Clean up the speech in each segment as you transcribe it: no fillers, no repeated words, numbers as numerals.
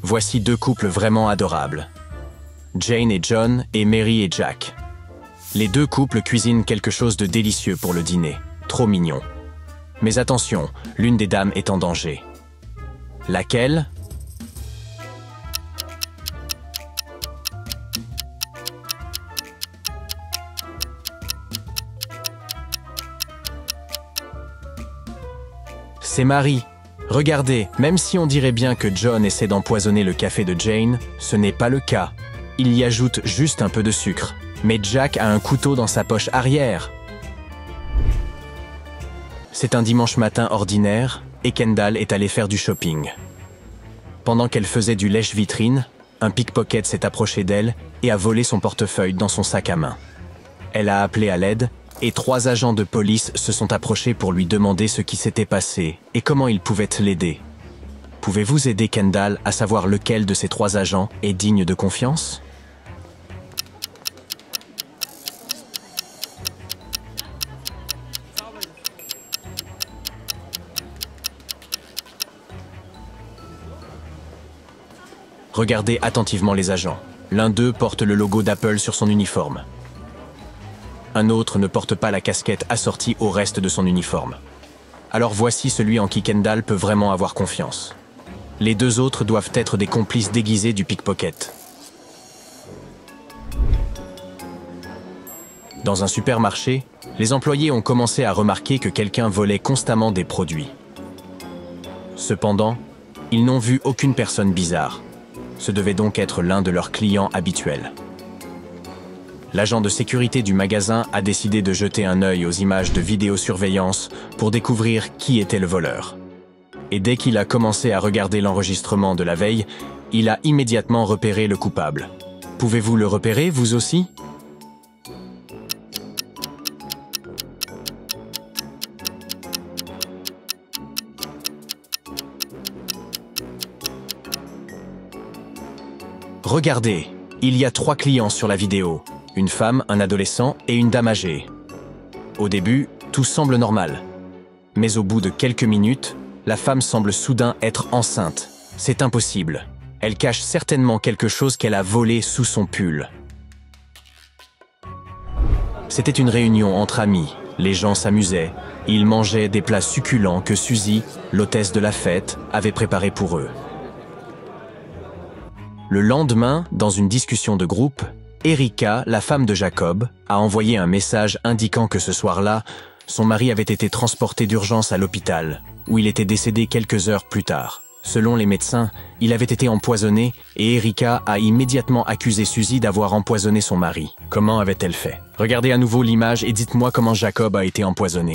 Voici deux couples vraiment adorables. Jane et John et Mary et Jack. Les deux couples cuisinent quelque chose de délicieux pour le dîner. Trop mignon. Mais attention, l'une des dames est en danger. Laquelle ? C'est Mary. Regardez, même si on dirait bien que John essaie d'empoisonner le café de Jane, ce n'est pas le cas. Il y ajoute juste un peu de sucre. Mais Jack a un couteau dans sa poche arrière. C'est un dimanche matin ordinaire et Kendall est allée faire du shopping. Pendant qu'elle faisait du lèche-vitrine, un pickpocket s'est approché d'elle et a volé son portefeuille dans son sac à main. Elle a appelé à l'aide et 3 agents de police se sont approchés pour lui demander ce qui s'était passé et comment ils pouvaient l'aider. Pouvez-vous aider Kendall à savoir lequel de ces 3 agents est digne de confiance ? Regardez attentivement les agents. L'un d'eux porte le logo d'Apple sur son uniforme. Un autre ne porte pas la casquette assortie au reste de son uniforme. Alors voici celui en qui Kendall peut vraiment avoir confiance. Les 2 autres doivent être des complices déguisés du pickpocket. Dans un supermarché, les employés ont commencé à remarquer que quelqu'un volait constamment des produits. Cependant, ils n'ont vu aucune personne bizarre. Ce devait donc être l'un de leurs clients habituels. L'agent de sécurité du magasin a décidé de jeter un œil aux images de vidéosurveillance pour découvrir qui était le voleur. Et dès qu'il a commencé à regarder l'enregistrement de la veille, il a immédiatement repéré le coupable. Pouvez-vous le repérer, vous aussi ? Regardez, il y a 3 clients sur la vidéo. Une femme, un adolescent et une dame âgée. Au début, tout semble normal. Mais au bout de quelques minutes, la femme semble soudain être enceinte. C'est impossible. Elle cache certainement quelque chose qu'elle a volé sous son pull. C'était une réunion entre amis. Les gens s'amusaient. Ils mangeaient des plats succulents que Suzy, l'hôtesse de la fête, avait préparés pour eux. Le lendemain, dans une discussion de groupe, Erika, la femme de Jacob, a envoyé un message indiquant que ce soir-là, son mari avait été transporté d'urgence à l'hôpital, où il était décédé quelques heures plus tard. Selon les médecins, il avait été empoisonné et Erika a immédiatement accusé Suzy d'avoir empoisonné son mari. Comment avait-elle fait? Regardez à nouveau l'image et dites-moi comment Jacob a été empoisonné.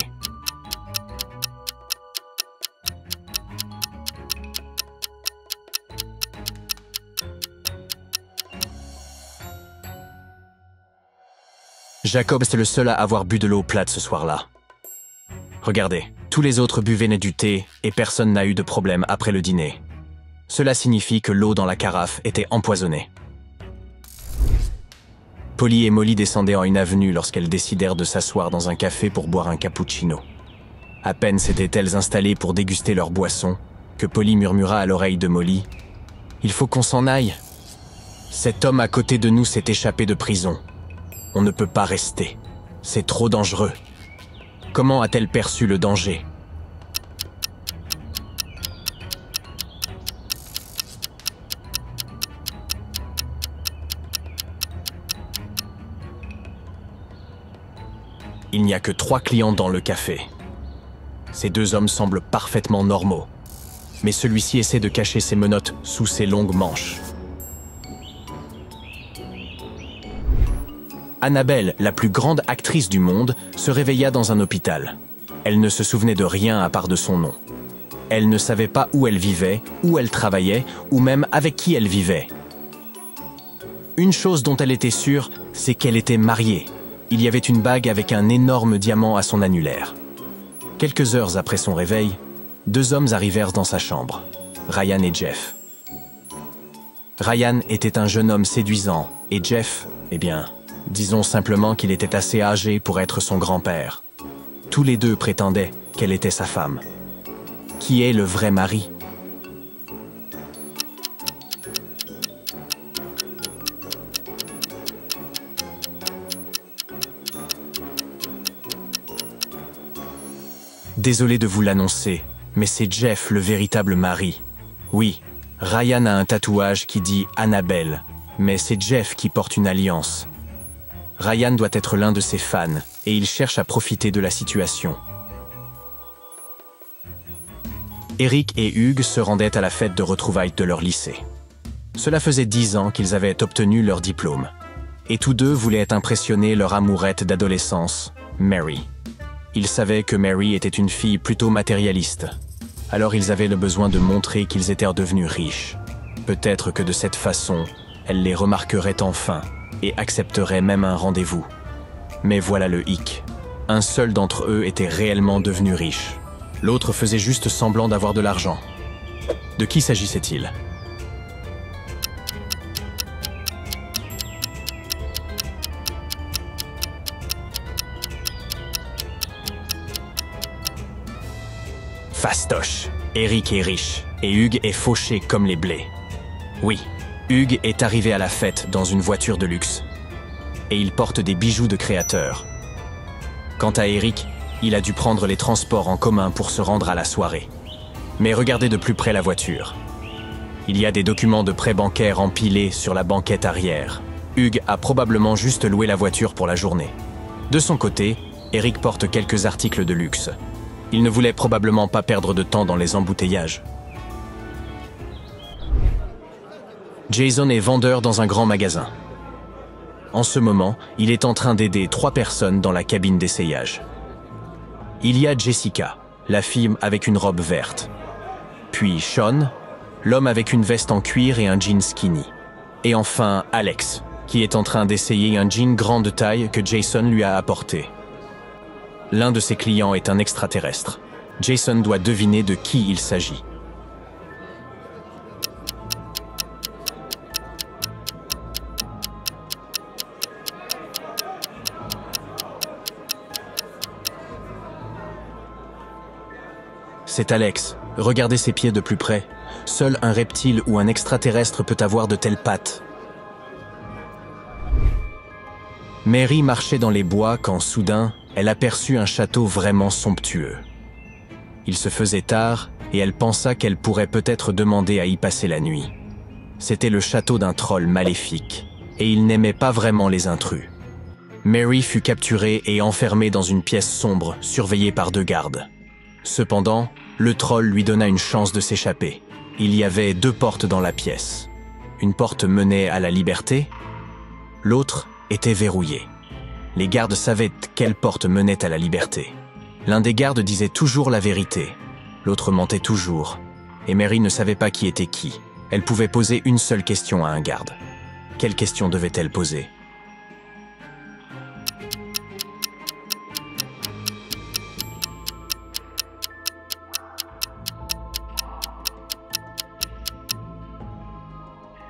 Jacob était le seul à avoir bu de l'eau plate ce soir-là. Regardez, tous les autres buvaient du thé et personne n'a eu de problème après le dîner. Cela signifie que l'eau dans la carafe était empoisonnée. Polly et Molly descendaient en une avenue lorsqu'elles décidèrent de s'asseoir dans un café pour boire un cappuccino. À peine s'étaient-elles installées pour déguster leur boisson que Polly murmura à l'oreille de Molly « Il faut qu'on s'en aille. Cet homme à côté de nous s'est échappé de prison. On ne peut pas rester. C'est trop dangereux. Comment a-t-elle perçu le danger ? Il n'y a que 3 clients dans le café. Ces 2 hommes semblent parfaitement normaux. Mais celui-ci essaie de cacher ses menottes sous ses longues manches. Annabelle, la plus grande actrice du monde, se réveilla dans un hôpital. Elle ne se souvenait de rien à part de son nom. Elle ne savait pas où elle vivait, où elle travaillait, ou même avec qui elle vivait. Une chose dont elle était sûre, c'est qu'elle était mariée. Il y avait une bague avec un énorme diamant à son annulaire. Quelques heures après son réveil, 2 hommes arrivèrent dans sa chambre, Ryan et Jeff. Ryan était un jeune homme séduisant, et Jeff, disons simplement qu'il était assez âgé pour être son grand-père. Tous les 2 prétendaient qu'elle était sa femme. Qui est le vrai mari? Désolé de vous l'annoncer, mais c'est Jeff, le véritable mari. Oui, Ryan a un tatouage qui dit Annabelle, mais c'est Jeff qui porte une alliance. Ryan doit être l'un de ses fans, et il cherche à profiter de la situation. Eric et Hugues se rendaient à la fête de retrouvailles de leur lycée. Cela faisait 10 ans qu'ils avaient obtenu leur diplôme. Et tous deux voulaient impressionner leur amourette d'adolescence, Mary. Ils savaient que Mary était une fille plutôt matérialiste. Alors ils avaient le besoin de montrer qu'ils étaient devenus riches. Peut-être que de cette façon, elle les remarquerait enfin et accepterait même un rendez-vous. Mais voilà le hic. Un seul d'entre eux était réellement devenu riche. L'autre faisait juste semblant d'avoir de l'argent. De qui s'agissait-il ? Fastoche. Eric est riche et Hugues est fauché comme les blés. Oui, Hugues est arrivé à la fête dans une voiture de luxe. Et il porte des bijoux de créateur. Quant à Eric, il a dû prendre les transports en commun pour se rendre à la soirée. Mais regardez de plus près la voiture. Il y a des documents de prêt bancaire empilés sur la banquette arrière. Hugues a probablement juste loué la voiture pour la journée. De son côté, Eric porte quelques articles de luxe. Il ne voulait probablement pas perdre de temps dans les embouteillages. Jason est vendeur dans un grand magasin. En ce moment, il est en train d'aider 3 personnes dans la cabine d'essayage. Il y a Jessica, la fille avec une robe verte. Puis Sean, l'homme avec une veste en cuir et un jean skinny. Et enfin Alex, qui est en train d'essayer un jean grande taille que Jason lui a apporté. L'un de ses clients est un extraterrestre. Jason doit deviner de qui il s'agit. C'est Alex. Regardez ses pieds de plus près. Seul un reptile ou un extraterrestre peut avoir de telles pattes. Mary marchait dans les bois quand, soudain, elle aperçut un château vraiment somptueux. Il se faisait tard et elle pensa qu'elle pourrait peut-être demander à y passer la nuit. C'était le château d'un troll maléfique et il n'aimait pas vraiment les intrus. Mary fut capturée et enfermée dans une pièce sombre, surveillée par 2 gardes. Cependant, le troll lui donna une chance de s'échapper. Il y avait 2 portes dans la pièce. Une porte menait à la liberté, l'autre était verrouillée. Les gardes savaient quelle porte menait à la liberté. L'un des gardes disait toujours la vérité, l'autre mentait toujours, et Mary ne savait pas qui était qui. Elle pouvait poser une seule question à un garde. Quelle question devait-elle poser ?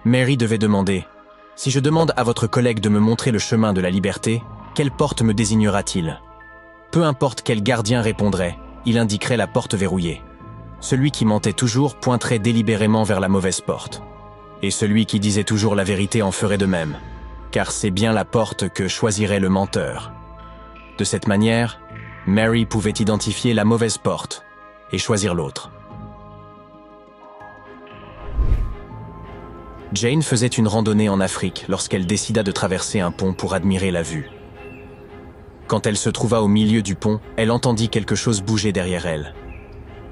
Mary devait demander « Si je demande à votre collègue de me montrer le chemin de la liberté, quelle porte me désignera-t-il » Peu importe quel gardien répondrait, il indiquerait la porte verrouillée. Celui qui mentait toujours pointerait délibérément vers la mauvaise porte. Et celui qui disait toujours la vérité en ferait de même, car c'est bien la porte que choisirait le menteur. De cette manière, Mary pouvait identifier la mauvaise porte et choisir l'autre. Jane faisait une randonnée en Afrique lorsqu'elle décida de traverser un pont pour admirer la vue. Quand elle se trouva au milieu du pont, elle entendit quelque chose bouger derrière elle.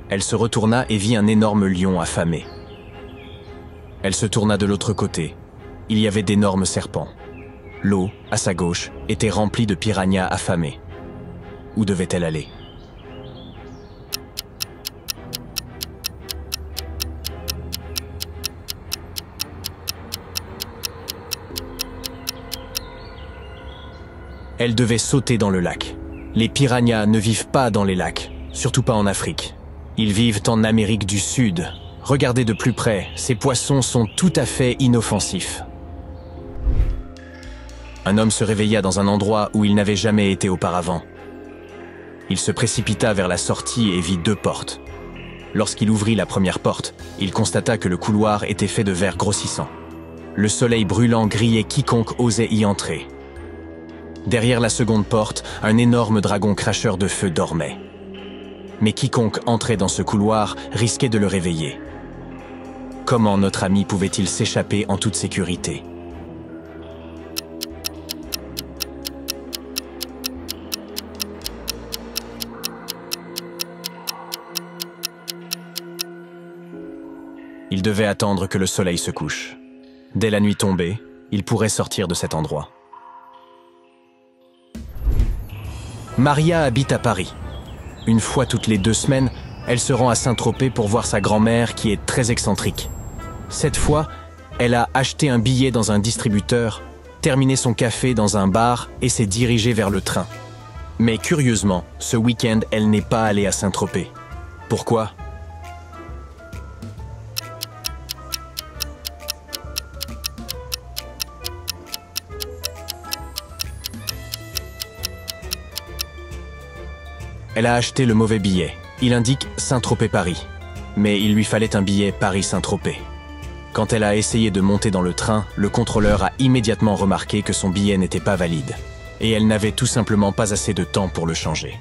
Elle se retourna et vit un énorme lion affamé. Elle se tourna de l'autre côté. Il y avait d'énormes serpents. L'eau, à sa gauche, était remplie de piranhas affamés. Où devait-elle aller ? Elle devait sauter dans le lac. Les piranhas ne vivent pas dans les lacs, surtout pas en Afrique. Ils vivent en Amérique du Sud. Regardez de plus près, ces poissons sont tout à fait inoffensifs. Un homme se réveilla dans un endroit où il n'avait jamais été auparavant. Il se précipita vers la sortie et vit 2 portes. Lorsqu'il ouvrit la première porte, il constata que le couloir était fait de verre grossissant. Le soleil brûlant grillait quiconque osait y entrer. Derrière la seconde porte, un énorme dragon cracheur de feu dormait. mais quiconque entrait dans ce couloir risquait de le réveiller. Comment notre ami pouvait-il s'échapper en toute sécurité? Il devait attendre que le soleil se couche. Dès la nuit tombée, il pourrait sortir de cet endroit. Maria habite à Paris. Une fois toutes les 2 semaines, elle se rend à Saint-Tropez pour voir sa grand-mère qui est très excentrique. Cette fois, elle a acheté un billet dans un distributeur, terminé son café dans un bar et s'est dirigée vers le train. Mais curieusement, ce week-end, elle n'est pas allée à Saint-Tropez. Pourquoi ? Elle a acheté le mauvais billet. Il indique Saint-Tropez-Paris. Mais il lui fallait un billet Paris-Saint-Tropez. Quand elle a essayé de monter dans le train, le contrôleur a immédiatement remarqué que son billet n'était pas valide. Et elle n'avait tout simplement pas assez de temps pour le changer.